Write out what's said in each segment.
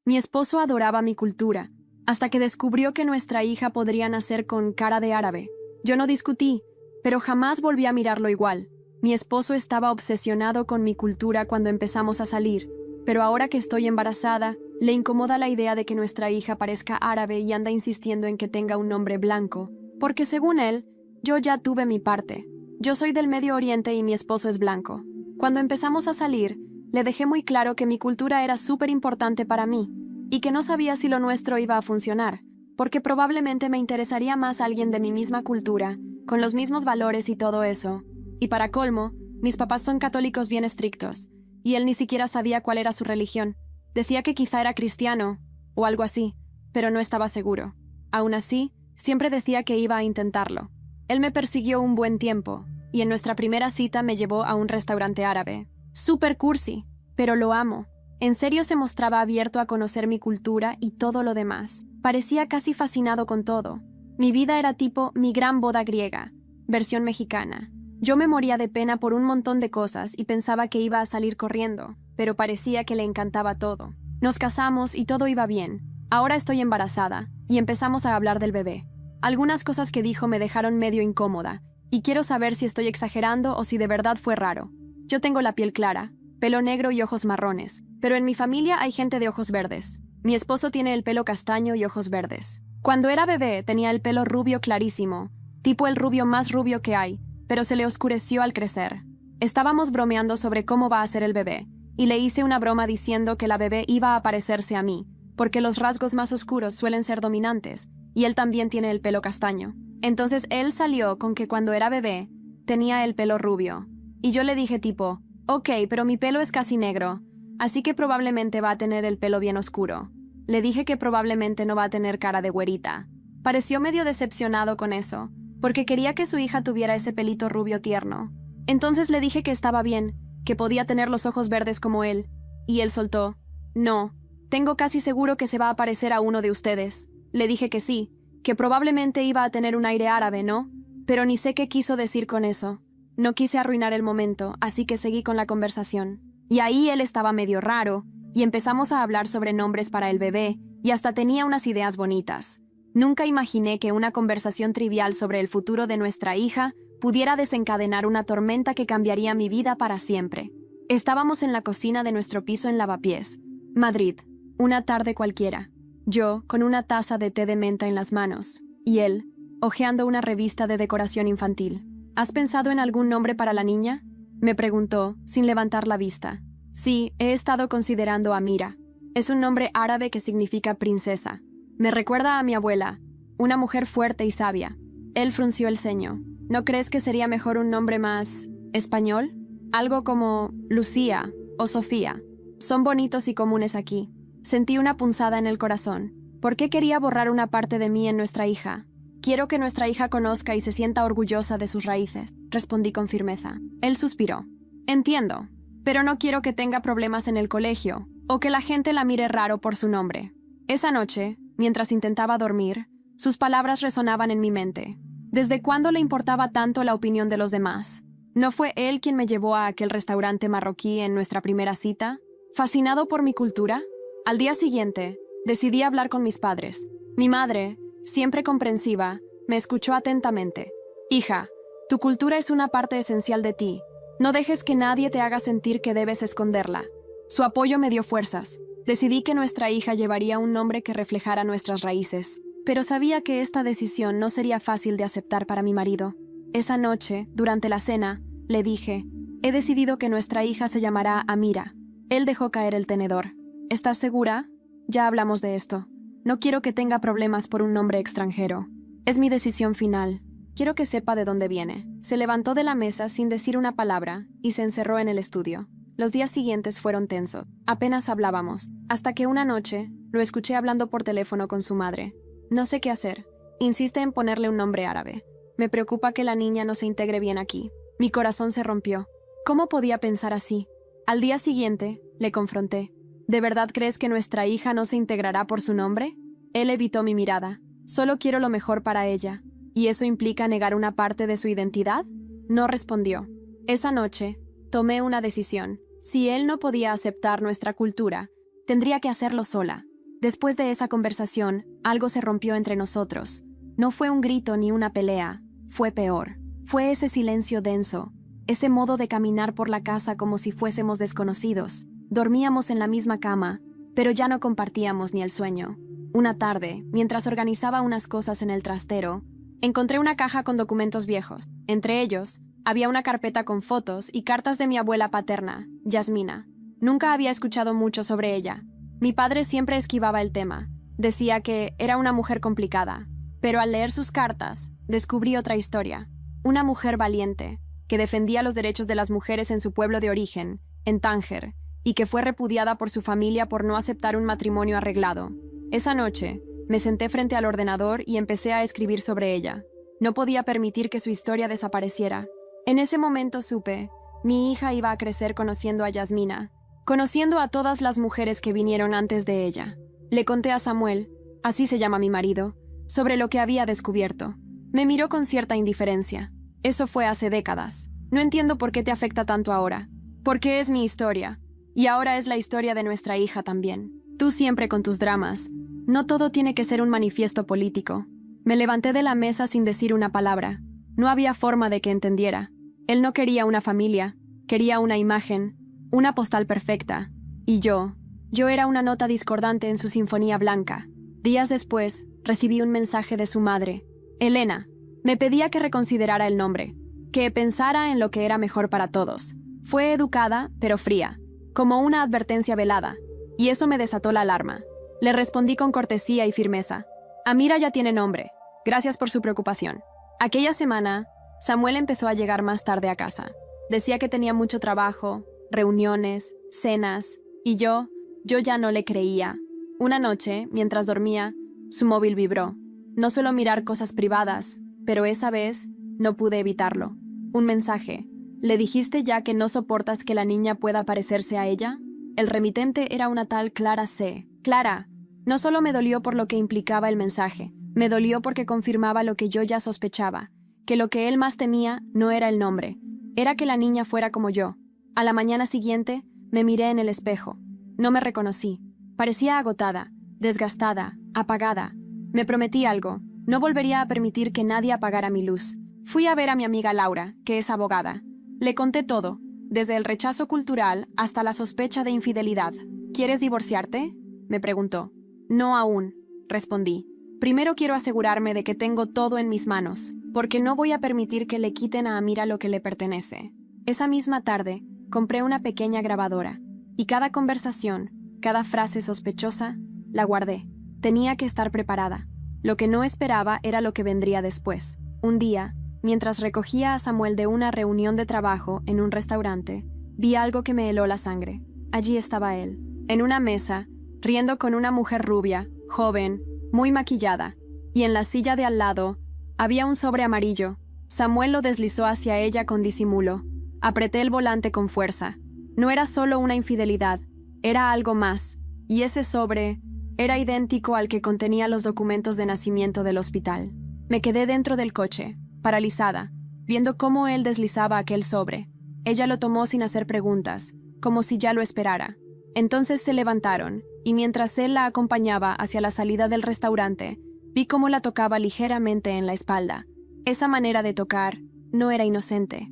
Mi esposo adoraba mi cultura, hasta que descubrió que nuestra hija podría nacer con cara de árabe. Yo no discutí, pero jamás volví a mirarlo igual. Mi esposo estaba obsesionado con mi cultura cuando empezamos a salir, pero ahora que estoy embarazada, le incomoda la idea de que nuestra hija parezca árabe y anda insistiendo en que tenga un nombre blanco, porque según él, yo ya tuve mi parte. Yo soy del Medio Oriente y mi esposo es blanco. Cuando empezamos a salir, le dejé muy claro que mi cultura era súper importante para mí, y que no sabía si lo nuestro iba a funcionar, porque probablemente me interesaría más alguien de mi misma cultura, con los mismos valores y todo eso. Y para colmo, mis papás son católicos bien estrictos, y él ni siquiera sabía cuál era su religión. Decía que quizá era cristiano, o algo así, pero no estaba seguro. Aún así, siempre decía que iba a intentarlo. Él me persiguió un buen tiempo, y en nuestra primera cita me llevó a un restaurante árabe. Súper cursi, pero lo amo. En serio se mostraba abierto a conocer mi cultura y todo lo demás. Parecía casi fascinado con todo. Mi vida era tipo Mi Gran Boda Griega, versión mexicana. Yo me moría de pena por un montón de cosas y pensaba que iba a salir corriendo, pero parecía que le encantaba todo. Nos casamos y todo iba bien. Ahora estoy embarazada, y empezamos a hablar del bebé. Algunas cosas que dijo me dejaron medio incómoda, y quiero saber si estoy exagerando o si de verdad fue raro. Yo tengo la piel clara, pelo negro y ojos marrones, pero en mi familia hay gente de ojos verdes. Mi esposo tiene el pelo castaño y ojos verdes. Cuando era bebé tenía el pelo rubio clarísimo, tipo el rubio más rubio que hay, pero se le oscureció al crecer. Estábamos bromeando sobre cómo va a ser el bebé, y le hice una broma diciendo que la bebé iba a parecerse a mí, porque los rasgos más oscuros suelen ser dominantes, y él también tiene el pelo castaño. Entonces él salió con que cuando era bebé tenía el pelo rubio, y yo le dije tipo, ok, pero mi pelo es casi negro, así que probablemente va a tener el pelo bien oscuro. Le dije que probablemente no va a tener cara de güerita. Pareció medio decepcionado con eso, porque quería que su hija tuviera ese pelito rubio tierno. Entonces le dije que estaba bien, que podía tener los ojos verdes como él, y él soltó, no, tengo casi seguro que se va a parecer a uno de ustedes. Le dije que sí, que probablemente iba a tener un aire árabe, ¿no? Pero ni sé qué quiso decir con eso. No quise arruinar el momento, así que seguí con la conversación. Y ahí él estaba medio raro, y empezamos a hablar sobre nombres para el bebé, y hasta tenía unas ideas bonitas. Nunca imaginé que una conversación trivial sobre el futuro de nuestra hija pudiera desencadenar una tormenta que cambiaría mi vida para siempre. Estábamos en la cocina de nuestro piso en Lavapiés, Madrid, una tarde cualquiera. Yo, con una taza de té de menta en las manos, y él, hojeando una revista de decoración infantil. ¿Has pensado en algún nombre para la niña?, me preguntó, sin levantar la vista. Sí, he estado considerando Amira. Es un nombre árabe que significa princesa. Me recuerda a mi abuela, una mujer fuerte y sabia. Él frunció el ceño. ¿No crees que sería mejor un nombre más español? Algo como Lucía o Sofía. Son bonitos y comunes aquí. Sentí una punzada en el corazón. ¿Por qué quería borrar una parte de mí en nuestra hija? Quiero que nuestra hija conozca y se sienta orgullosa de sus raíces, respondí con firmeza. Él suspiró. Entiendo, pero no quiero que tenga problemas en el colegio o que la gente la mire raro por su nombre. Esa noche, mientras intentaba dormir, sus palabras resonaban en mi mente. ¿Desde cuándo le importaba tanto la opinión de los demás? ¿No fue él quien me llevó a aquel restaurante marroquí en nuestra primera cita? ¿Fascinado por mi cultura? Al día siguiente, decidí hablar con mis padres. Mi madre, siempre comprensiva, me escuchó atentamente. Hija, tu cultura es una parte esencial de ti. No dejes que nadie te haga sentir que debes esconderla. Su apoyo me dio fuerzas. Decidí que nuestra hija llevaría un nombre que reflejara nuestras raíces, pero sabía que esta decisión no sería fácil de aceptar para mi marido. Esa noche, durante la cena, le dije, he decidido que nuestra hija se llamará Amira. Él dejó caer el tenedor. ¿Estás segura? Ya hablamos de esto. No quiero que tenga problemas por un nombre extranjero. Es mi decisión final. Quiero que sepa de dónde viene. Se levantó de la mesa sin decir una palabra y se encerró en el estudio. Los días siguientes fueron tensos. Apenas hablábamos, hasta que una noche lo escuché hablando por teléfono con su madre. No sé qué hacer. Insiste en ponerle un nombre árabe. Me preocupa que la niña no se integre bien aquí. Mi corazón se rompió. ¿Cómo podía pensar así? Al día siguiente, le confronté. ¿De verdad crees que nuestra hija no se integrará por su nombre? Él evitó mi mirada. Solo quiero lo mejor para ella. ¿Y eso implica negar una parte de su identidad? No respondió. Esa noche, tomé una decisión. Si él no podía aceptar nuestra cultura, tendría que hacerlo sola. Después de esa conversación, algo se rompió entre nosotros. No fue un grito ni una pelea, fue peor. Fue ese silencio denso, ese modo de caminar por la casa como si fuésemos desconocidos. Dormíamos en la misma cama, pero ya no compartíamos ni el sueño. Una tarde, mientras organizaba unas cosas en el trastero, encontré una caja con documentos viejos. Entre ellos, había una carpeta con fotos y cartas de mi abuela paterna, Yasmina. Nunca había escuchado mucho sobre ella. Mi padre siempre esquivaba el tema. Decía que era una mujer complicada. Pero al leer sus cartas, descubrí otra historia. Una mujer valiente, que defendía los derechos de las mujeres en su pueblo de origen, en Tánger, y que fue repudiada por su familia por no aceptar un matrimonio arreglado. Esa noche, me senté frente al ordenador y empecé a escribir sobre ella. No podía permitir que su historia desapareciera. En ese momento supe, mi hija iba a crecer conociendo a Yasmina, conociendo a todas las mujeres que vinieron antes de ella. Le conté a Samuel, así se llama mi marido, sobre lo que había descubierto. Me miró con cierta indiferencia. Eso fue hace décadas. No entiendo por qué te afecta tanto ahora. Porque es mi historia. Y ahora es la historia de nuestra hija también. Tú siempre con tus dramas. No todo tiene que ser un manifiesto político. Me levanté de la mesa sin decir una palabra. No había forma de que entendiera. Él no quería una familia. Quería una imagen. Una postal perfecta. Y yo era una nota discordante en su sinfonía blanca. Días después, recibí un mensaje de su madre, Elena. Me pedía que reconsiderara el nombre, que pensara en lo que era mejor para todos. Fue educada, pero fría, como una advertencia velada, y eso me desató la alarma. Le respondí con cortesía y firmeza. Amira ya tiene nombre. Gracias por su preocupación. Aquella semana, Samuel empezó a llegar más tarde a casa. Decía que tenía mucho trabajo, reuniones, cenas, y yo ya no le creía. Una noche, mientras dormía, su móvil vibró. No suelo mirar cosas privadas, pero esa vez no pude evitarlo. Un mensaje. ¿Le dijiste ya que no soportas que la niña pueda parecerse a ella? El remitente era una tal Clara C. Clara. No solo me dolió por lo que implicaba el mensaje, me dolió porque confirmaba lo que yo ya sospechaba, que lo que él más temía no era el nombre, era que la niña fuera como yo. A la mañana siguiente, me miré en el espejo. No me reconocí. Parecía agotada, desgastada, apagada. Me prometí algo. No volvería a permitir que nadie apagara mi luz. Fui a ver a mi amiga Laura, que es abogada. Le conté todo, desde el rechazo cultural hasta la sospecha de infidelidad. ¿Quieres divorciarte?, me preguntó. No aún, respondí. Primero quiero asegurarme de que tengo todo en mis manos, porque no voy a permitir que le quiten a Amira lo que le pertenece. Esa misma tarde, compré una pequeña grabadora, y cada conversación, cada frase sospechosa, la guardé. Tenía que estar preparada. Lo que no esperaba era lo que vendría después. Un día, mientras recogía a Samuel de una reunión de trabajo en un restaurante, vi algo que me heló la sangre. Allí estaba él, en una mesa, riendo con una mujer rubia, joven, muy maquillada, y en la silla de al lado había un sobre amarillo. Samuel lo deslizó hacia ella con disimulo. Apreté el volante con fuerza. No era solo una infidelidad, era algo más, y ese sobre era idéntico al que contenía los documentos de nacimiento del hospital. Me quedé dentro del coche, paralizada, viendo cómo él deslizaba aquel sobre. Ella lo tomó sin hacer preguntas, como si ya lo esperara. Entonces se levantaron, y mientras él la acompañaba hacia la salida del restaurante, vi cómo la tocaba ligeramente en la espalda. Esa manera de tocar no era inocente.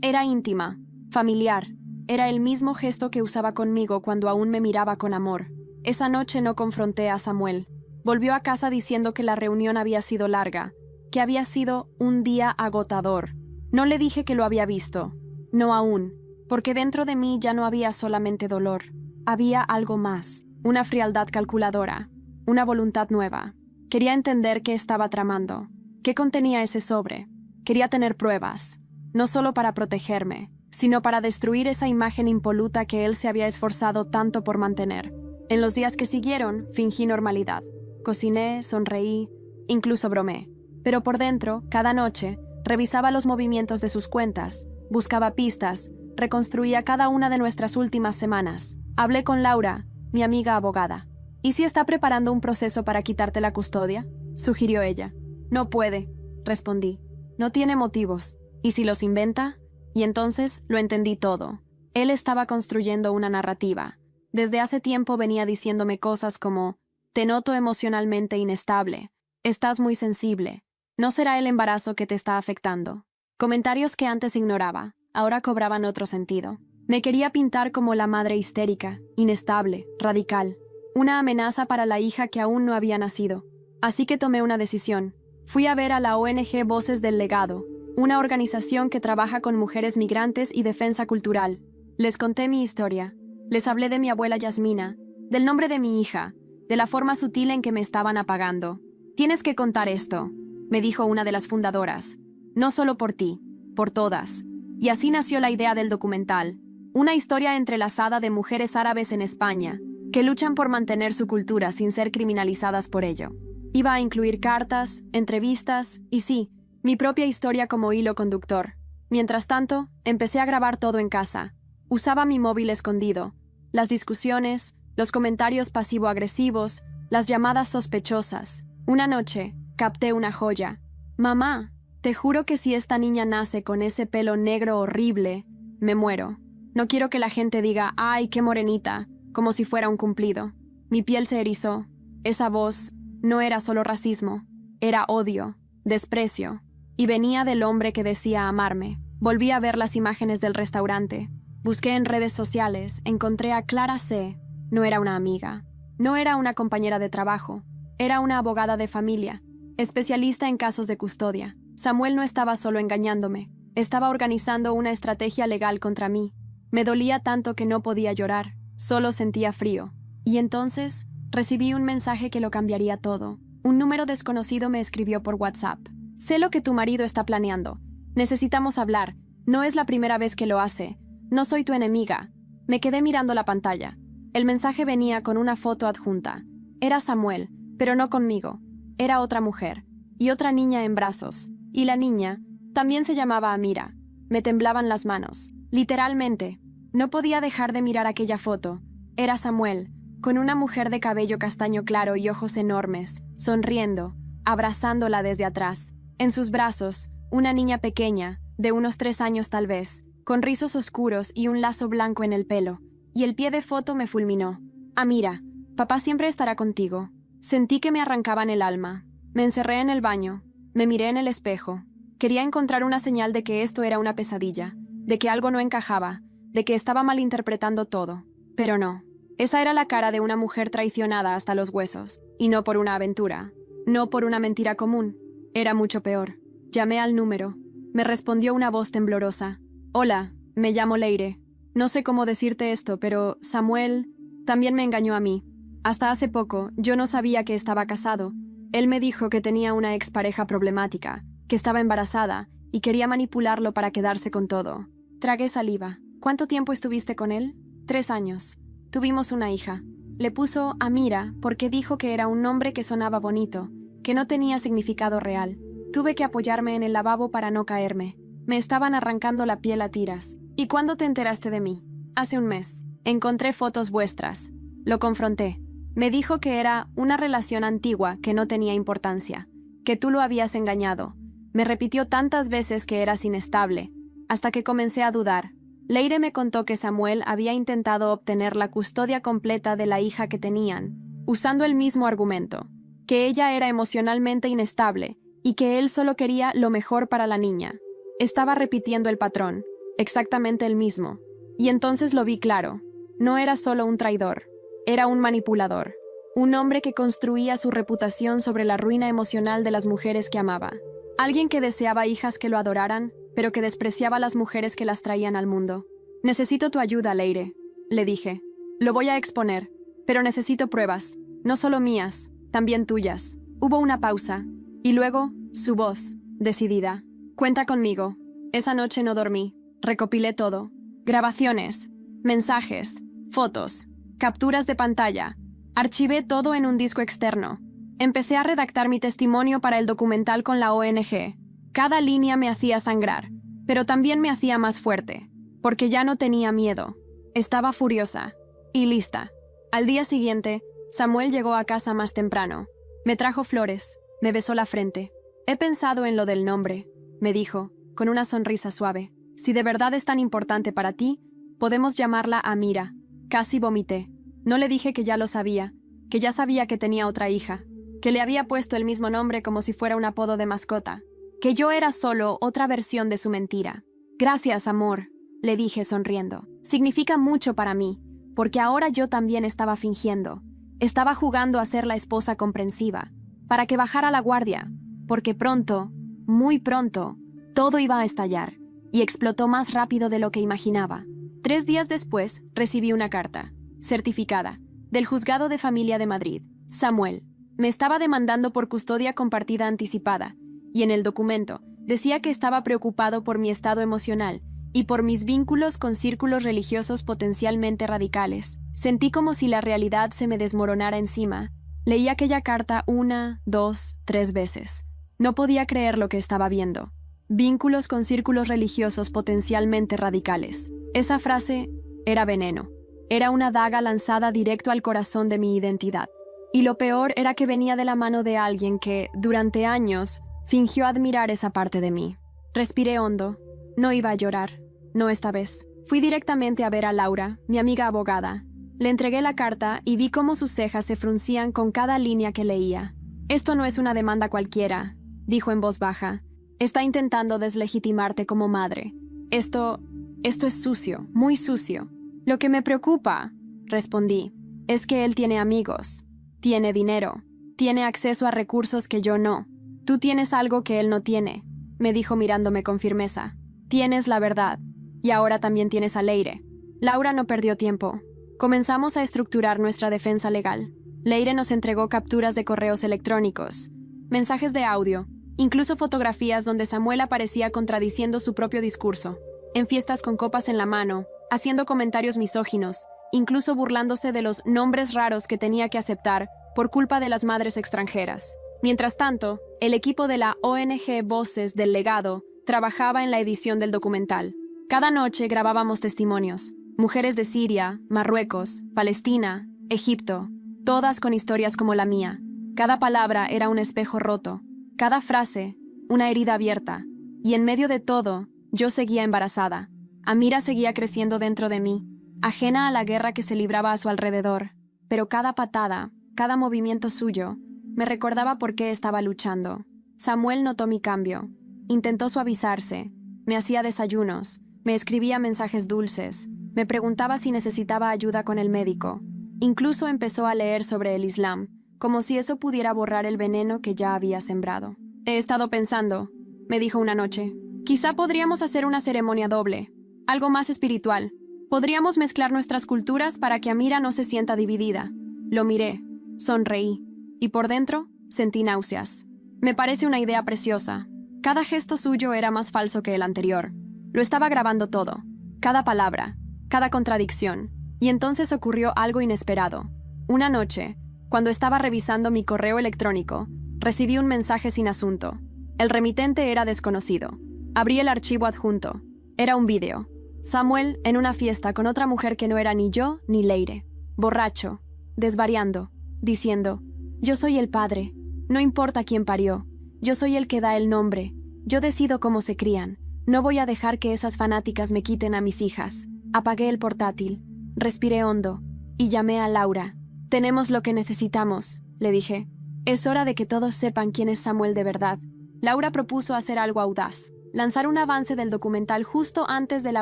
Era íntima, familiar. Era el mismo gesto que usaba conmigo cuando aún me miraba con amor. Esa noche no confronté a Samuel. Volvió a casa diciendo que la reunión había sido larga, que había sido un día agotador. No le dije que lo había visto. No aún, porque dentro de mí ya no había solamente dolor. Había algo más, una frialdad calculadora, una voluntad nueva. Quería entender qué estaba tramando, qué contenía ese sobre. Quería tener pruebas, no solo para protegerme, sino para destruir esa imagen impoluta que él se había esforzado tanto por mantener. En los días que siguieron, fingí normalidad. Cociné, sonreí, incluso bromé. Pero por dentro, cada noche, revisaba los movimientos de sus cuentas, buscaba pistas, reconstruía cada una de nuestras últimas semanas. Hablé con Laura, mi amiga abogada. ¿Y si está preparando un proceso para quitarte la custodia?, sugirió ella. No puede, respondí. No tiene motivos. ¿Y si los inventa? Y entonces lo entendí todo. Él estaba construyendo una narrativa. Desde hace tiempo venía diciéndome cosas como: Te noto emocionalmente inestable. Estás muy sensible. ¿No será el embarazo que te está afectando? Comentarios que antes ignoraba, ahora cobraban otro sentido. Me quería pintar como la madre histérica, inestable, radical. Una amenaza para la hija que aún no había nacido. Así que tomé una decisión. Fui a ver a la ONG Voces del Legado, una organización que trabaja con mujeres migrantes y defensa cultural. Les conté mi historia. Les hablé de mi abuela Yasmina, del nombre de mi hija, de la forma sutil en que me estaban apagando. Tienes que contar esto, me dijo una de las fundadoras. No solo por ti, por todas. Y así nació la idea del documental. Una historia entrelazada de mujeres árabes en España, que luchan por mantener su cultura sin ser criminalizadas por ello. Iba a incluir cartas, entrevistas y sí, mi propia historia como hilo conductor. Mientras tanto, empecé a grabar todo en casa. Usaba mi móvil escondido. Las discusiones, los comentarios pasivo-agresivos, las llamadas sospechosas. Una noche, capté una joya. Mamá, te juro que si esta niña nace con ese pelo negro horrible, me muero. No quiero que la gente diga, ¡ay, qué morenita!, como si fuera un cumplido. Mi piel se erizó. Esa voz no era solo racismo, era odio, desprecio, y venía del hombre que decía amarme. Volví a ver las imágenes del restaurante. Busqué en redes sociales, encontré a Clara C. No era una amiga, no era una compañera de trabajo, era una abogada de familia, especialista en casos de custodia. Samuel no estaba solo engañándome, estaba organizando una estrategia legal contra mí. Me dolía tanto que no podía llorar, solo sentía frío. Y entonces recibí un mensaje que lo cambiaría todo. Un número desconocido me escribió por WhatsApp. Sé lo que tu marido está planeando. Necesitamos hablar. No es la primera vez que lo hace. No soy tu enemiga. Me quedé mirando la pantalla. El mensaje venía con una foto adjunta. Era Samuel, pero no conmigo. Era otra mujer. Y otra niña en brazos. Y la niña también se llamaba Amira. Me temblaban las manos. Literalmente. No podía dejar de mirar aquella foto. Era Samuel, con una mujer de cabello castaño claro y ojos enormes, sonriendo, abrazándola desde atrás. En sus brazos, una niña pequeña, de unos 3 años tal vez, con rizos oscuros y un lazo blanco en el pelo. Y el pie de foto me fulminó. Amira, papá siempre estará contigo. Sentí que me arrancaban el alma. Me encerré en el baño. Me miré en el espejo. Quería encontrar una señal de que esto era una pesadilla, de que algo no encajaba, de que estaba malinterpretando todo. Pero no. Esa era la cara de una mujer traicionada hasta los huesos. Y no por una aventura. No por una mentira común. Era mucho peor. Llamé al número. Me respondió una voz temblorosa. Hola, me llamo Leire. No sé cómo decirte esto, pero Samuel también me engañó a mí. Hasta hace poco, yo no sabía que estaba casado. Él me dijo que tenía una expareja problemática, que estaba embarazada y quería manipularlo para quedarse con todo. Tragué saliva. ¿Cuánto tiempo estuviste con él? 3 años. Tuvimos una hija. Le puso Amira porque dijo que era un nombre que sonaba bonito, que no tenía significado real. Tuve que apoyarme en el lavabo para no caerme. Me estaban arrancando la piel a tiras. ¿Y cuándo te enteraste de mí? Hace un mes. Encontré fotos vuestras. Lo confronté. Me dijo que era una relación antigua que no tenía importancia, que tú lo habías engañado. Me repitió tantas veces que eras inestable, hasta que comencé a dudar. Leire me contó que Samuel había intentado obtener la custodia completa de la hija que tenían, usando el mismo argumento, que ella era emocionalmente inestable y que él solo quería lo mejor para la niña. Estaba repitiendo el patrón, exactamente el mismo. Y entonces lo vi claro. No era solo un traidor, era un manipulador. Un hombre que construía su reputación sobre la ruina emocional de las mujeres que amaba. Alguien que deseaba hijas que lo adoraran, pero que despreciaba a las mujeres que las traían al mundo. Necesito tu ayuda, Leire, le dije. Lo voy a exponer, pero necesito pruebas, no solo mías, también tuyas. Hubo una pausa, y luego, su voz, decidida. Cuenta conmigo. Esa noche no dormí. Recopilé todo. Grabaciones, mensajes, fotos, capturas de pantalla. Archivé todo en un disco externo. Empecé a redactar mi testimonio para el documental con la ONG. Cada línea me hacía sangrar, pero también me hacía más fuerte, porque ya no tenía miedo. Estaba furiosa y lista. Al día siguiente, Samuel llegó a casa más temprano. Me trajo flores, me besó la frente. He pensado en lo del nombre, me dijo, con una sonrisa suave. Si de verdad es tan importante para ti, podemos llamarla Amira. Casi vomité. No le dije que ya lo sabía, que ya sabía que tenía otra hija, que le había puesto el mismo nombre como si fuera un apodo de mascota, que yo era solo otra versión de su mentira. «Gracias, amor», le dije sonriendo. «Significa mucho para mí, porque ahora yo también estaba fingiendo. Estaba jugando a ser la esposa comprensiva, para que bajara la guardia, porque pronto, muy pronto, todo iba a estallar, y explotó más rápido de lo que imaginaba». 3 días después, recibí una carta, certificada, del Juzgado de Familia de Madrid. Samuel me estaba demandando por custodia compartida anticipada, y en el documento decía que estaba preocupado por mi estado emocional y por mis vínculos con círculos religiosos potencialmente radicales. Sentí como si la realidad se me desmoronara encima. Leí aquella carta 1, 2, 3 veces. No podía creer lo que estaba viendo. Vínculos con círculos religiosos potencialmente radicales. Esa frase era veneno. Era una daga lanzada directo al corazón de mi identidad. Y lo peor era que venía de la mano de alguien que, durante años, fingió admirar esa parte de mí. Respiré hondo. No iba a llorar. No esta vez. Fui directamente a ver a Laura, mi amiga abogada. Le entregué la carta y vi cómo sus cejas se fruncían con cada línea que leía. «Esto no es una demanda cualquiera», dijo en voz baja. «Está intentando deslegitimarte como madre. Esto es sucio, muy sucio». «Lo que me preocupa», respondí, «es que él tiene amigos, tiene dinero, tiene acceso a recursos que yo no. Tú tienes algo que él no tiene», me dijo mirándome con firmeza. «Tienes la verdad, y ahora también tienes a Leire». Laura no perdió tiempo. Comenzamos a estructurar nuestra defensa legal. Leire nos entregó capturas de correos electrónicos, mensajes de audio, incluso fotografías donde Samuel aparecía contradiciendo su propio discurso, en fiestas con copas en la mano, haciendo comentarios misóginos, incluso burlándose de los nombres raros que tenía que aceptar por culpa de las madres extranjeras. Mientras tanto, el equipo de la ONG Voces del Legado trabajaba en la edición del documental. Cada noche grabábamos testimonios. Mujeres de Siria, Marruecos, Palestina, Egipto, todas con historias como la mía. Cada palabra era un espejo roto, cada frase, una herida abierta. Y en medio de todo, yo seguía embarazada. Amira seguía creciendo dentro de mí, ajena a la guerra que se libraba a su alrededor. Pero cada patada, cada movimiento suyo, me recordaba por qué estaba luchando. Samuel notó mi cambio. Intentó suavizarse. Me hacía desayunos. Me escribía mensajes dulces. Me preguntaba si necesitaba ayuda con el médico. Incluso empezó a leer sobre el Islam, como si eso pudiera borrar el veneno que ya había sembrado. «He estado pensando», me dijo una noche. «Quizá podríamos hacer una ceremonia doble, algo más espiritual. Podríamos mezclar nuestras culturas para que Amira no se sienta dividida». Lo miré, sonreí, y por dentro sentí náuseas. Me parece una idea preciosa. Cada gesto suyo era más falso que el anterior. Lo estaba grabando todo, cada palabra, cada contradicción. Y entonces ocurrió algo inesperado. Una noche, cuando estaba revisando mi correo electrónico, recibí un mensaje sin asunto. El remitente era desconocido. Abrí el archivo adjunto. Era un vídeo. Samuel en una fiesta con otra mujer que no era ni yo ni Leire. Borracho, desvariando, diciendo: «Yo soy el padre. No importa quién parió. Yo soy el que da el nombre. Yo decido cómo se crían. No voy a dejar que esas fanáticas me quiten a mis hijas». Apagué el portátil. Respiré hondo y llamé a Laura. «Tenemos lo que necesitamos», le dije. «Es hora de que todos sepan quién es Samuel de verdad». Laura propuso hacer algo audaz, lanzar un avance del documental justo antes de la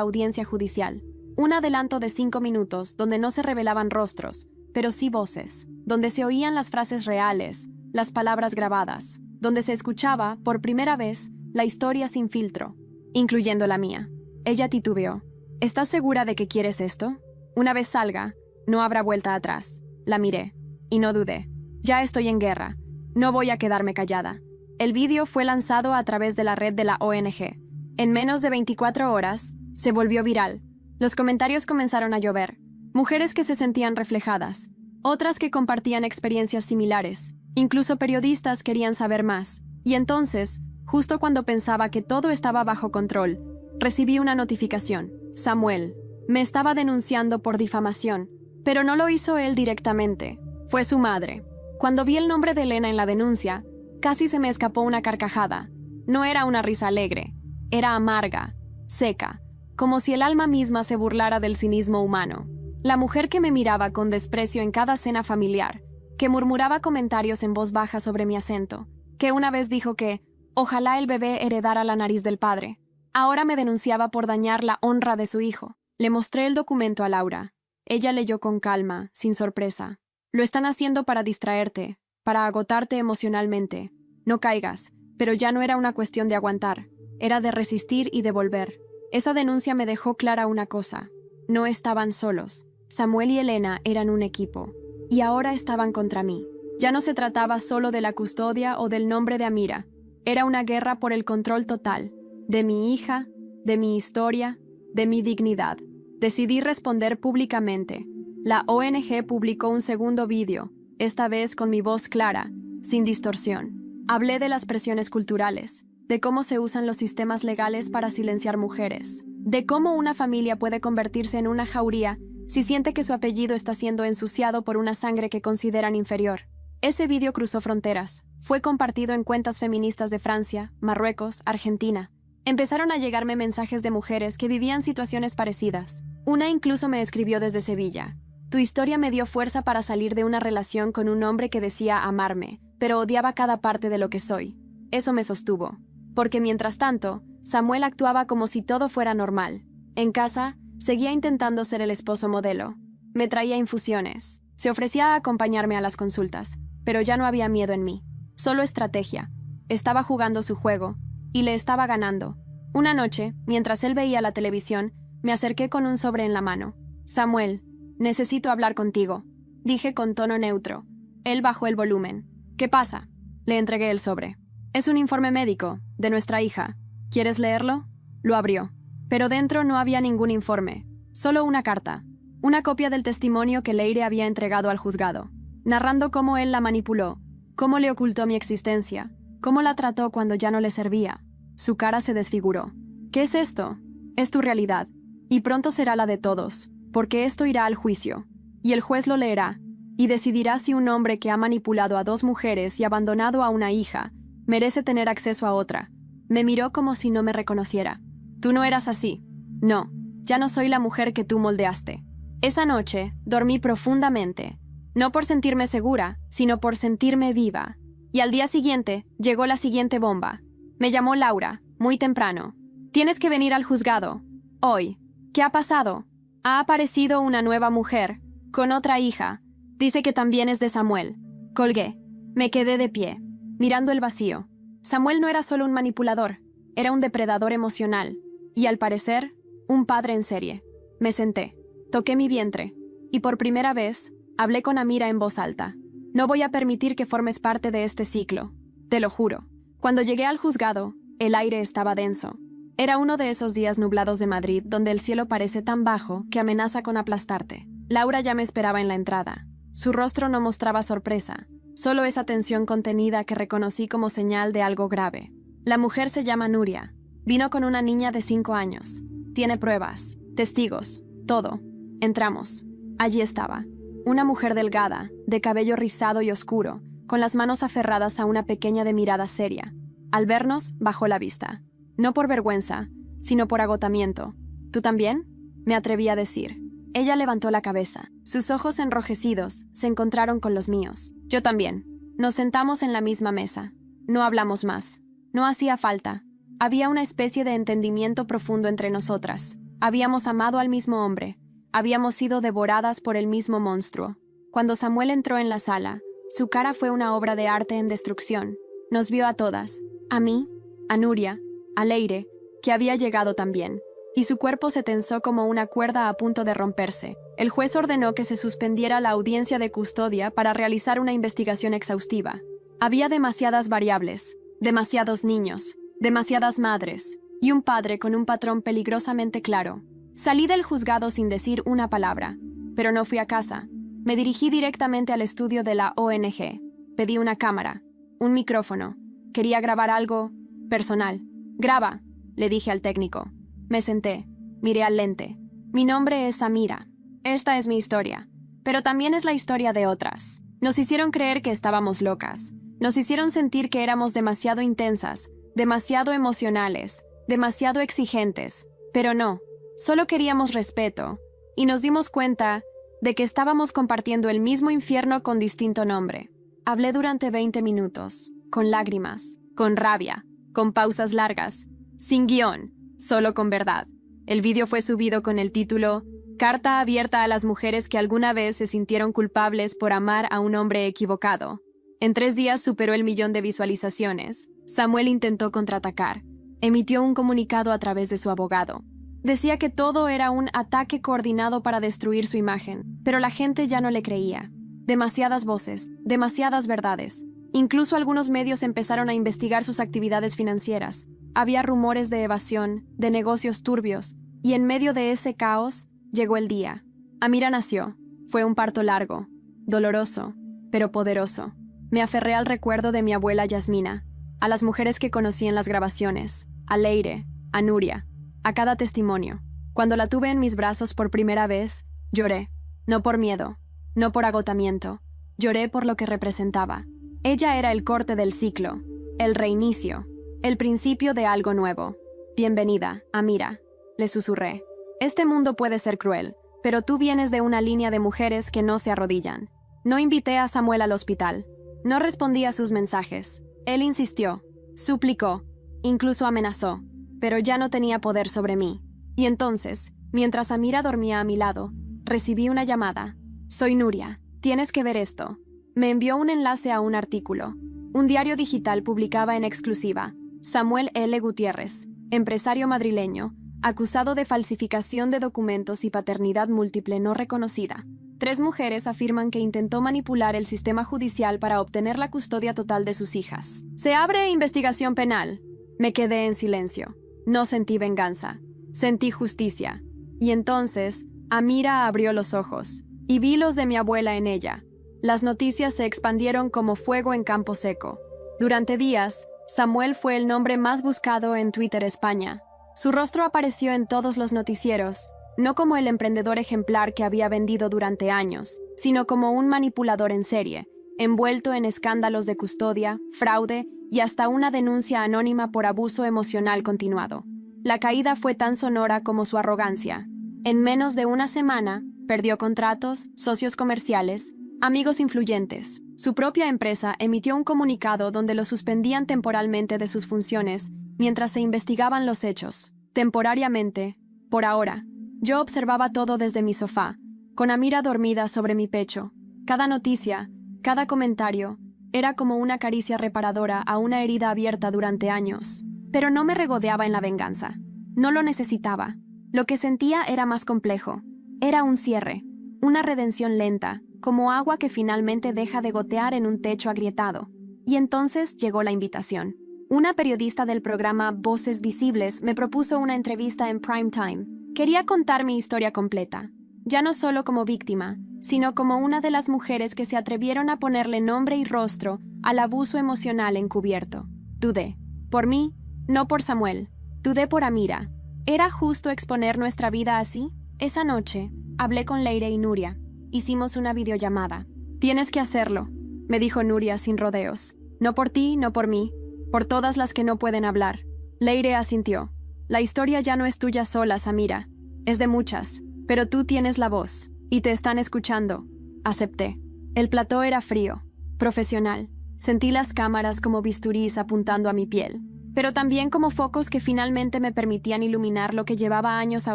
audiencia judicial. Un adelanto de 5 minutos donde no se revelaban rostros, pero sí voces, donde se oían las frases reales, las palabras grabadas, donde se escuchaba, por primera vez, la historia sin filtro, incluyendo la mía. Ella titubeó. «¿Estás segura de que quieres esto? Una vez salga, no habrá vuelta atrás». La miré, y no dudé. Ya estoy en guerra. No voy a quedarme callada. El vídeo fue lanzado a través de la red de la ONG. En menos de 24 horas, se volvió viral. Los comentarios comenzaron a llover. Mujeres que se sentían reflejadas. Otras que compartían experiencias similares. Incluso periodistas querían saber más. Y entonces, justo cuando pensaba que todo estaba bajo control, recibí una notificación. Samuel me estaba denunciando por difamación, pero no lo hizo él directamente. Fue su madre. Cuando vi el nombre de Elena en la denuncia, casi se me escapó una carcajada. No era una risa alegre, era amarga, seca, como si el alma misma se burlara del cinismo humano. La mujer que me miraba con desprecio en cada cena familiar, que murmuraba comentarios en voz baja sobre mi acento, que una vez dijo que ojalá el bebé heredara la nariz del padre. Ahora me denunciaba por dañar la honra de su hijo. Le mostré el documento a Laura. Ella leyó con calma, sin sorpresa. Lo están haciendo para distraerte, para agotarte emocionalmente. No caigas, pero ya no era una cuestión de aguantar, era de resistir y de volver. Esa denuncia me dejó clara una cosa. No estaban solos. Samuel y Elena eran un equipo, y ahora estaban contra mí. Ya no se trataba solo de la custodia o del nombre de Amira. Era una guerra por el control total, de mi hija, de mi historia, de mi dignidad. Decidí responder públicamente. La ONG publicó un segundo vídeo, esta vez con mi voz clara, sin distorsión. Hablé de las presiones culturales, de cómo se usan los sistemas legales para silenciar mujeres, de cómo una familia puede convertirse en una jauría si siente que su apellido está siendo ensuciado por una sangre que consideran inferior. Ese vídeo cruzó fronteras. Fue compartido en cuentas feministas de Francia, Marruecos, Argentina. Empezaron a llegarme mensajes de mujeres que vivían situaciones parecidas. Una incluso me escribió desde Sevilla. Tu historia me dio fuerza para salir de una relación con un hombre que decía amarme, pero odiaba cada parte de lo que soy. Eso me sostuvo. Porque mientras tanto, Samuel actuaba como si todo fuera normal. En casa, seguía intentando ser el esposo modelo. Me traía infusiones. Se ofrecía a acompañarme a las consultas, pero ya no había miedo en mí. Solo estrategia. Estaba jugando su juego, y le estaba ganando. Una noche, mientras él veía la televisión, me acerqué con un sobre en la mano. Samuel, necesito hablar contigo, dije con tono neutro. Él bajó el volumen. ¿Qué pasa? Le entregué el sobre. Es un informe médico, de nuestra hija. ¿Quieres leerlo? Lo abrió. Pero dentro no había ningún informe, solo una carta. Una copia del testimonio que Leire había entregado al juzgado, narrando cómo él la manipuló, cómo le ocultó mi existencia, cómo la trató cuando ya no le servía. Su cara se desfiguró. ¿Qué es esto? Es tu realidad, y pronto será la de todos, porque esto irá al juicio, y el juez lo leerá, y decidirá si un hombre que ha manipulado a 2 mujeres y abandonado a una hija merece tener acceso a otra. Me miró como si no me reconociera. Tú no eras así. No, ya no soy la mujer que tú moldeaste. Esa noche dormí profundamente, no por sentirme segura, sino por sentirme viva. Y al día siguiente llegó la siguiente bomba. Me llamó Laura, muy temprano. Tienes que venir al juzgado. Hoy. ¿Qué ha pasado? Ha aparecido una nueva mujer, con otra hija. Dice que también es de Samuel. Colgué. Me quedé de pie, mirando el vacío. Samuel no era solo un manipulador, era un depredador emocional. Y al parecer, un padre en serie. Me senté. Toqué mi vientre, y por primera vez, hablé con Amira en voz alta. No voy a permitir que formes parte de este ciclo. Te lo juro. Cuando llegué al juzgado, el aire estaba denso. Era uno de esos días nublados de Madrid donde el cielo parece tan bajo que amenaza con aplastarte. Laura ya me esperaba en la entrada. Su rostro no mostraba sorpresa, solo esa tensión contenida que reconocí como señal de algo grave. La mujer se llama Nuria. Vino con una niña de 5 años. Tiene pruebas, testigos, todo. Entramos. Allí estaba. Una mujer delgada, de cabello rizado y oscuro, con las manos aferradas a una pequeña de mirada seria. Al vernos, bajó la vista. No por vergüenza, sino por agotamiento. ¿Tú también?, me atreví a decir. Ella levantó la cabeza. Sus ojos enrojecidos se encontraron con los míos. Yo también. Nos sentamos en la misma mesa. No hablamos más. No hacía falta. Había una especie de entendimiento profundo entre nosotras. Habíamos amado al mismo hombre. Habíamos sido devoradas por el mismo monstruo. Cuando Samuel entró en la sala, su cara fue una obra de arte en destrucción. Nos vio a todas. A mí, a Nuria, a Leire, que había llegado también. Y su cuerpo se tensó como una cuerda a punto de romperse. El juez ordenó que se suspendiera la audiencia de custodia para realizar una investigación exhaustiva. Había demasiadas variables, demasiados niños, demasiadas madres, y un padre con un patrón peligrosamente claro. Salí del juzgado sin decir una palabra, pero no fui a casa. Me dirigí directamente al estudio de la ONG. Pedí una cámara, un micrófono. Quería grabar algo personal. «Graba», le dije al técnico. Me senté, miré al lente. Mi nombre es Amira. Esta es mi historia, pero también es la historia de otras. Nos hicieron creer que estábamos locas. Nos hicieron sentir que éramos demasiado intensas, demasiado emocionales, demasiado exigentes. Pero no, solo queríamos respeto. Y nos dimos cuenta de que estábamos compartiendo el mismo infierno con distinto nombre. Hablé durante 20 minutos, con lágrimas, con rabia, con pausas largas, sin guión, solo con verdad. El vídeo fue subido con el título Carta abierta a las mujeres que alguna vez se sintieron culpables por amar a un hombre equivocado. En 3 días superó el 1.000.000 de visualizaciones. Samuel intentó contraatacar. Emitió un comunicado a través de su abogado. Decía que todo era un ataque coordinado para destruir su imagen, pero la gente ya no le creía. Demasiadas voces, demasiadas verdades. Incluso algunos medios empezaron a investigar sus actividades financieras. Había rumores de evasión, de negocios turbios, y en medio de ese caos llegó el día. Amira nació. Fue un parto largo, doloroso, pero poderoso. Me aferré al recuerdo de mi abuela Yasmina, a las mujeres que conocí en las grabaciones, a Leire, a Nuria, a cada testimonio. Cuando la tuve en mis brazos por primera vez, lloré. No por miedo, no por agotamiento. Lloré por lo que representaba. Ella era el corte del ciclo, el reinicio, el principio de algo nuevo. Bienvenida, Amira, le susurré. Este mundo puede ser cruel, pero tú vienes de una línea de mujeres que no se arrodillan. No invité a Samuel al hospital. No respondí a sus mensajes. Él insistió, suplicó, incluso amenazó, pero ya no tenía poder sobre mí. Y entonces, mientras Amira dormía a mi lado, recibí una llamada. Soy Nuria, tienes que ver esto. Me envió un enlace a un artículo. Un diario digital publicaba en exclusiva. Samuel L. Gutiérrez, empresario madrileño, acusado de falsificación de documentos y paternidad múltiple no reconocida. 3 mujeres afirman que intentó manipular el sistema judicial para obtener la custodia total de sus hijas. Se abre investigación penal. Me quedé en silencio. No sentí venganza. Sentí justicia. Y entonces, Amira abrió los ojos, y vi los de mi abuela en ella. Las noticias se expandieron como fuego en campo seco. Durante días, Samuel fue el nombre más buscado en Twitter España. Su rostro apareció en todos los noticieros, no como el emprendedor ejemplar que había vendido durante años, sino como un manipulador en serie, envuelto en escándalos de custodia, fraude y hasta una denuncia anónima por abuso emocional continuado. La caída fue tan sonora como su arrogancia. En menos de una semana, perdió contratos, socios comerciales, amigos influyentes. Su propia empresa emitió un comunicado donde lo suspendían temporalmente de sus funciones mientras se investigaban los hechos. Temporariamente, por ahora. Yo observaba todo desde mi sofá, con Amira dormida sobre mi pecho. Cada noticia, cada comentario, era como una caricia reparadora a una herida abierta durante años. Pero no me regodeaba en la venganza. No lo necesitaba. Lo que sentía era más complejo. Era un cierre, una redención lenta, como agua que finalmente deja de gotear en un techo agrietado. Y entonces llegó la invitación. Una periodista del programa Voces Visibles me propuso una entrevista en prime time. Quería contar mi historia completa, ya no solo como víctima, sino como una de las mujeres que se atrevieron a ponerle nombre y rostro al abuso emocional encubierto. Dudé. Por mí, no por Samuel. Dudé por Amira. ¿Era justo exponer nuestra vida así? Esa noche, hablé con Leire y Nuria. Hicimos una videollamada. Tienes que hacerlo, me dijo Nuria sin rodeos. No por ti, no por mí, por todas las que no pueden hablar. Leire asintió. La historia ya no es tuya sola, Samira. Es de muchas, pero tú tienes la voz, y te están escuchando. Acepté. El plató era frío, profesional. Sentí las cámaras como bisturís apuntando a mi piel, pero también como focos que finalmente me permitían iluminar lo que llevaba años a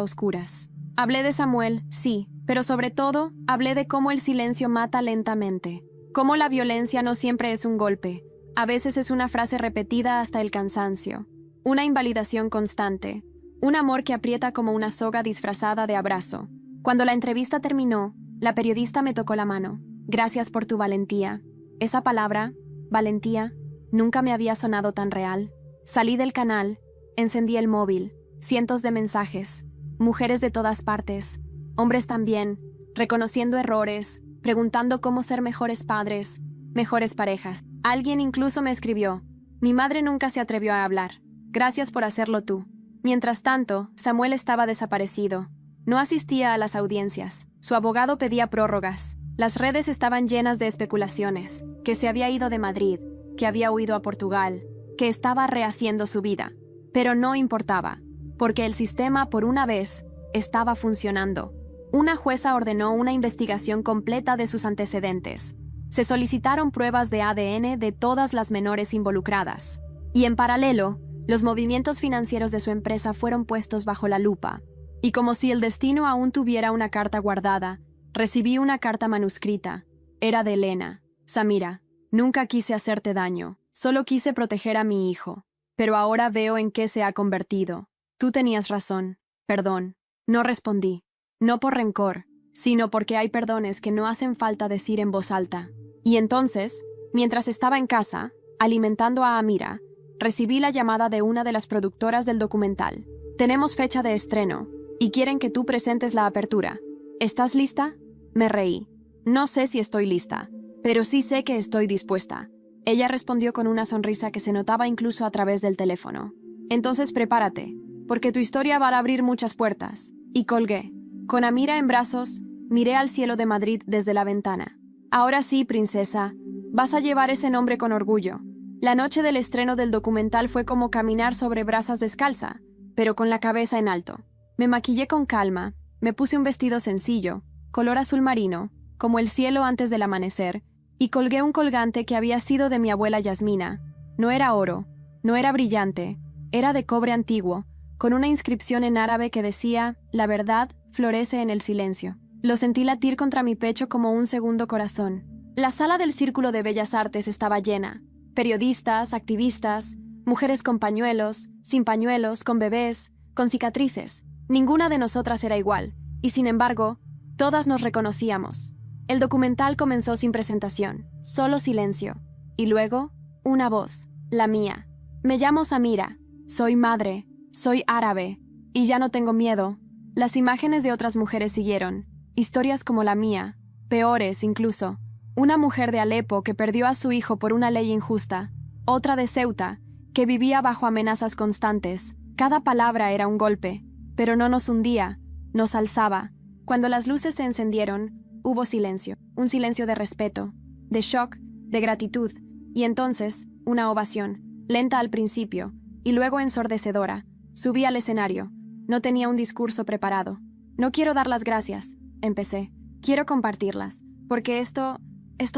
oscuras. Hablé de Samuel, sí, pero sobre todo, hablé de cómo el silencio mata lentamente. Cómo la violencia no siempre es un golpe. A veces es una frase repetida hasta el cansancio. Una invalidación constante. Un amor que aprieta como una soga disfrazada de abrazo. Cuando la entrevista terminó, la periodista me tocó la mano. Gracias por tu valentía. Esa palabra, valentía, nunca me había sonado tan real. Salí del canal, encendí el móvil. Cientos de mensajes. Mujeres de todas partes. Hombres también, reconociendo errores, preguntando cómo ser mejores padres, mejores parejas. Alguien incluso me escribió: mi madre nunca se atrevió a hablar. Gracias por hacerlo tú. Mientras tanto, Samuel estaba desaparecido. No asistía a las audiencias. Su abogado pedía prórrogas. Las redes estaban llenas de especulaciones. Que se había ido de Madrid, que había huido a Portugal, que estaba rehaciendo su vida. Pero no importaba, porque el sistema, por una vez, estaba funcionando. Una jueza ordenó una investigación completa de sus antecedentes. Se solicitaron pruebas de ADN de todas las menores involucradas. Y en paralelo, los movimientos financieros de su empresa fueron puestos bajo la lupa. Y como si el destino aún tuviera una carta guardada, recibí una carta manuscrita. Era de Elena. Samira, nunca quise hacerte daño, solo quise proteger a mi hijo. Pero ahora veo en qué se ha convertido. Tú tenías razón. Perdón. No respondí. No por rencor, sino porque hay perdones que no hacen falta decir en voz alta. Y entonces, mientras estaba en casa, alimentando a Amira, recibí la llamada de una de las productoras del documental. Tenemos fecha de estreno, y quieren que tú presentes la apertura. ¿Estás lista? Me reí. No sé si estoy lista, pero sí sé que estoy dispuesta. Ella respondió con una sonrisa que se notaba incluso a través del teléfono. Entonces prepárate, porque tu historia va a abrir muchas puertas. Y colgué. Con Amira en brazos, miré al cielo de Madrid desde la ventana. Ahora sí, princesa, vas a llevar ese nombre con orgullo. La noche del estreno del documental fue como caminar sobre brasas descalza, pero con la cabeza en alto. Me maquillé con calma, me puse un vestido sencillo, color azul marino, como el cielo antes del amanecer, y colgué un colgante que había sido de mi abuela Yasmina. No era oro, no era brillante, era de cobre antiguo, con una inscripción en árabe que decía, la verdad florece en el silencio. Lo sentí latir contra mi pecho como un segundo corazón. La sala del Círculo de Bellas Artes estaba llena. Periodistas, activistas, mujeres con pañuelos, sin pañuelos, con bebés, con cicatrices. Ninguna de nosotras era igual, y sin embargo, todas nos reconocíamos. El documental comenzó sin presentación, solo silencio. Y luego, una voz, la mía. Me llamo Samira, soy madre, soy árabe, y ya no tengo miedo. Las imágenes de otras mujeres siguieron, historias como la mía, peores incluso. Una mujer de Alepo que perdió a su hijo por una ley injusta, otra de Ceuta, que vivía bajo amenazas constantes. Cada palabra era un golpe, pero no nos hundía, nos alzaba. Cuando las luces se encendieron, hubo silencio, un silencio de respeto, de shock, de gratitud, y entonces, una ovación, lenta al principio, y luego ensordecedora. Subí al escenario. No tenía un discurso preparado. No quiero dar las gracias, empecé. Quiero compartirlas, porque esto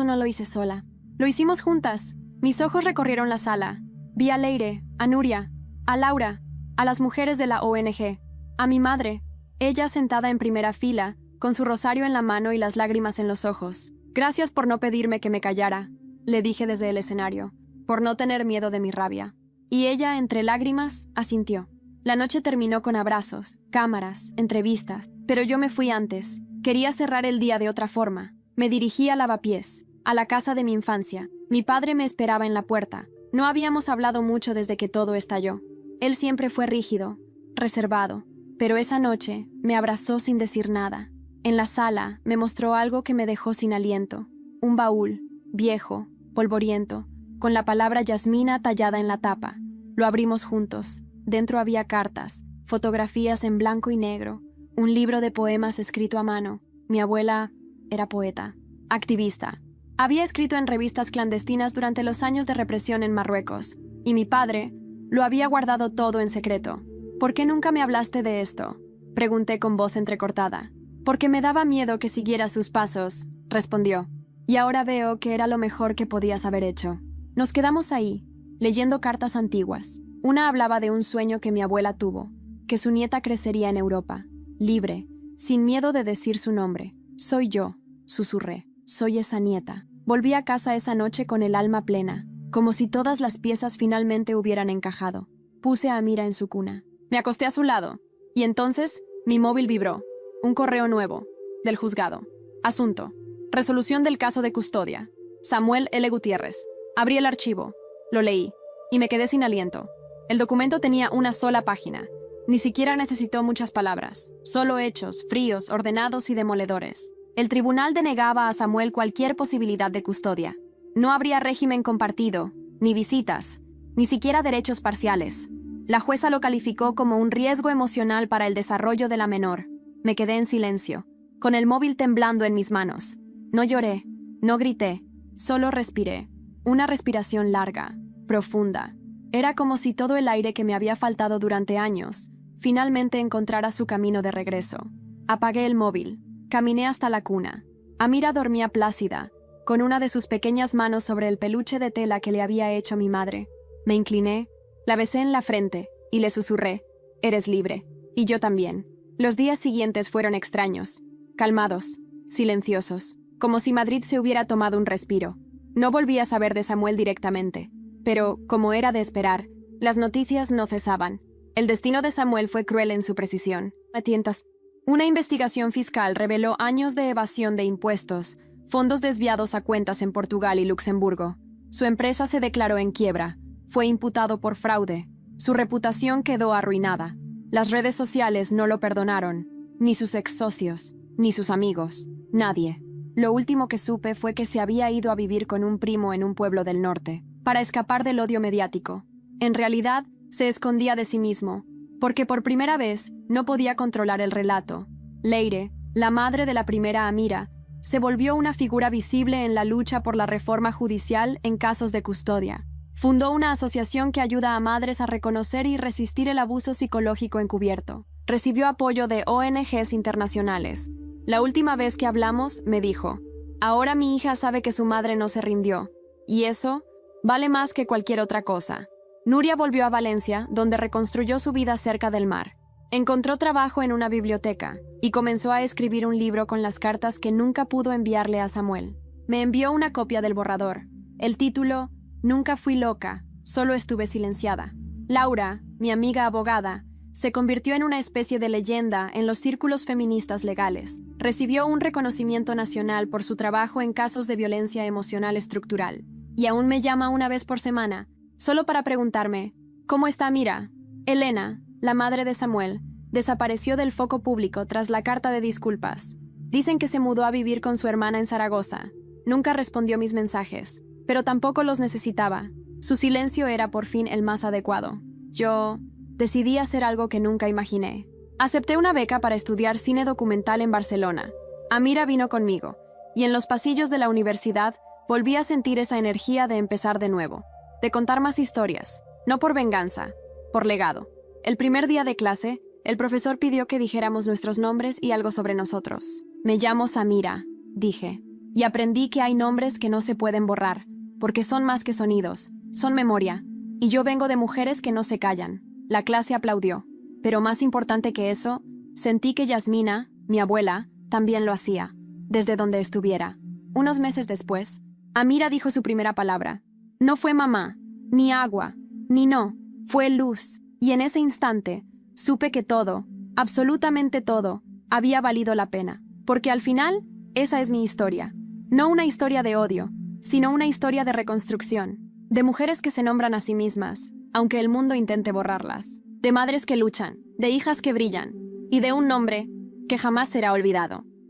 no lo hice sola. Lo hicimos juntas. Mis ojos recorrieron la sala. Vi a Leire, a Nuria, a Laura, a las mujeres de la ONG, a mi madre, ella sentada en primera fila, con su rosario en la mano y las lágrimas en los ojos. Gracias por no pedirme que me callara, le dije desde el escenario, por no tener miedo de mi rabia. Y ella, entre lágrimas, asintió. La noche terminó con abrazos, cámaras, entrevistas, pero yo me fui antes. Quería cerrar el día de otra forma. Me dirigí a Lavapiés, a la casa de mi infancia. Mi padre me esperaba en la puerta. No habíamos hablado mucho desde que todo estalló. Él siempre fue rígido, reservado, pero esa noche me abrazó sin decir nada. En la sala me mostró algo que me dejó sin aliento. Un baúl, viejo, polvoriento, con la palabra Yasmina tallada en la tapa. Lo abrimos juntos. Dentro había cartas, fotografías en blanco y negro, un libro de poemas escrito a mano. Mi abuela era poeta, activista. Había escrito en revistas clandestinas durante los años de represión en Marruecos, y mi padre lo había guardado todo en secreto. ¿Por qué nunca me hablaste de esto?, pregunté con voz entrecortada. Porque me daba miedo que siguieras sus pasos, respondió. Y ahora veo que era lo mejor que podías haber hecho. Nos quedamos ahí, leyendo cartas antiguas. Una hablaba de un sueño que mi abuela tuvo, que su nieta crecería en Europa, libre, sin miedo de decir su nombre. Soy yo, susurré, soy esa nieta. Volví a casa esa noche con el alma plena, como si todas las piezas finalmente hubieran encajado. Puse a Amira en su cuna. Me acosté a su lado, y entonces mi móvil vibró. Un correo nuevo, del juzgado. Asunto: resolución del caso de custodia. Samuel L. Gutiérrez. Abrí el archivo, lo leí, y me quedé sin aliento. El documento tenía una sola página. Ni siquiera necesitó muchas palabras, solo hechos, fríos, ordenados y demoledores. El tribunal denegaba a Samuel cualquier posibilidad de custodia. No habría régimen compartido, ni visitas, ni siquiera derechos parciales. La jueza lo calificó como un riesgo emocional para el desarrollo de la menor. Me quedé en silencio, con el móvil temblando en mis manos. No lloré, no grité, solo respiré. Una respiración larga, profunda. Era como si todo el aire que me había faltado durante años finalmente encontrara su camino de regreso. Apagué el móvil. Caminé hasta la cuna. Amira dormía plácida, con una de sus pequeñas manos sobre el peluche de tela que le había hecho mi madre. Me incliné, la besé en la frente y le susurré: «Eres libre». Y yo también. Los días siguientes fueron extraños, calmados, silenciosos, como si Madrid se hubiera tomado un respiro. No volví a saber de Samuel directamente, pero, como era de esperar, las noticias no cesaban. El destino de Samuel fue cruel en su precisión. Una investigación fiscal reveló años de evasión de impuestos, fondos desviados a cuentas en Portugal y Luxemburgo. Su empresa se declaró en quiebra. Fue imputado por fraude. Su reputación quedó arruinada. Las redes sociales no lo perdonaron. Ni sus ex-socios, ni sus amigos. Nadie. Lo último que supe fue que se había ido a vivir con un primo en un pueblo del norte, para escapar del odio mediático. En realidad, se escondía de sí mismo, porque por primera vez no podía controlar el relato. Leire, la madre de la primera Amira, se volvió una figura visible en la lucha por la reforma judicial en casos de custodia. Fundó una asociación que ayuda a madres a reconocer y resistir el abuso psicológico encubierto. Recibió apoyo de ONGs internacionales. La última vez que hablamos, me dijo: «Ahora mi hija sabe que su madre no se rindió, y eso vale más que cualquier otra cosa». Nuria volvió a Valencia, donde reconstruyó su vida cerca del mar. Encontró trabajo en una biblioteca y comenzó a escribir un libro con las cartas que nunca pudo enviarle a Samuel. Me envió una copia del borrador. El título: «Nunca fui loca, solo estuve silenciada». Laura, mi amiga abogada, se convirtió en una especie de leyenda en los círculos feministas legales. Recibió un reconocimiento nacional por su trabajo en casos de violencia emocional estructural. Y aún me llama una vez por semana, solo para preguntarme: «¿Cómo está Amira?». Elena, la madre de Samuel, desapareció del foco público tras la carta de disculpas. Dicen que se mudó a vivir con su hermana en Zaragoza. Nunca respondió mis mensajes, pero tampoco los necesitaba. Su silencio era por fin el más adecuado. Yo decidí hacer algo que nunca imaginé. Acepté una beca para estudiar cine documental en Barcelona. Amira vino conmigo, y en los pasillos de la universidad volví a sentir esa energía de empezar de nuevo, de contar más historias, no por venganza, por legado. El primer día de clase, el profesor pidió que dijéramos nuestros nombres y algo sobre nosotros. «Me llamo Samira», dije, y aprendí que hay nombres que no se pueden borrar, porque son más que sonidos, son memoria, y yo vengo de mujeres que no se callan. La clase aplaudió, pero más importante que eso, sentí que Yasmina, mi abuela, también lo hacía, desde donde estuviera. Unos meses después, Amira dijo su primera palabra. No fue mamá, ni agua, ni no, fue luz, y en ese instante supe que todo, absolutamente todo, había valido la pena, porque al final, esa es mi historia. No una historia de odio, sino una historia de reconstrucción, de mujeres que se nombran a sí mismas, aunque el mundo intente borrarlas, de madres que luchan, de hijas que brillan, y de un nombre que jamás será olvidado.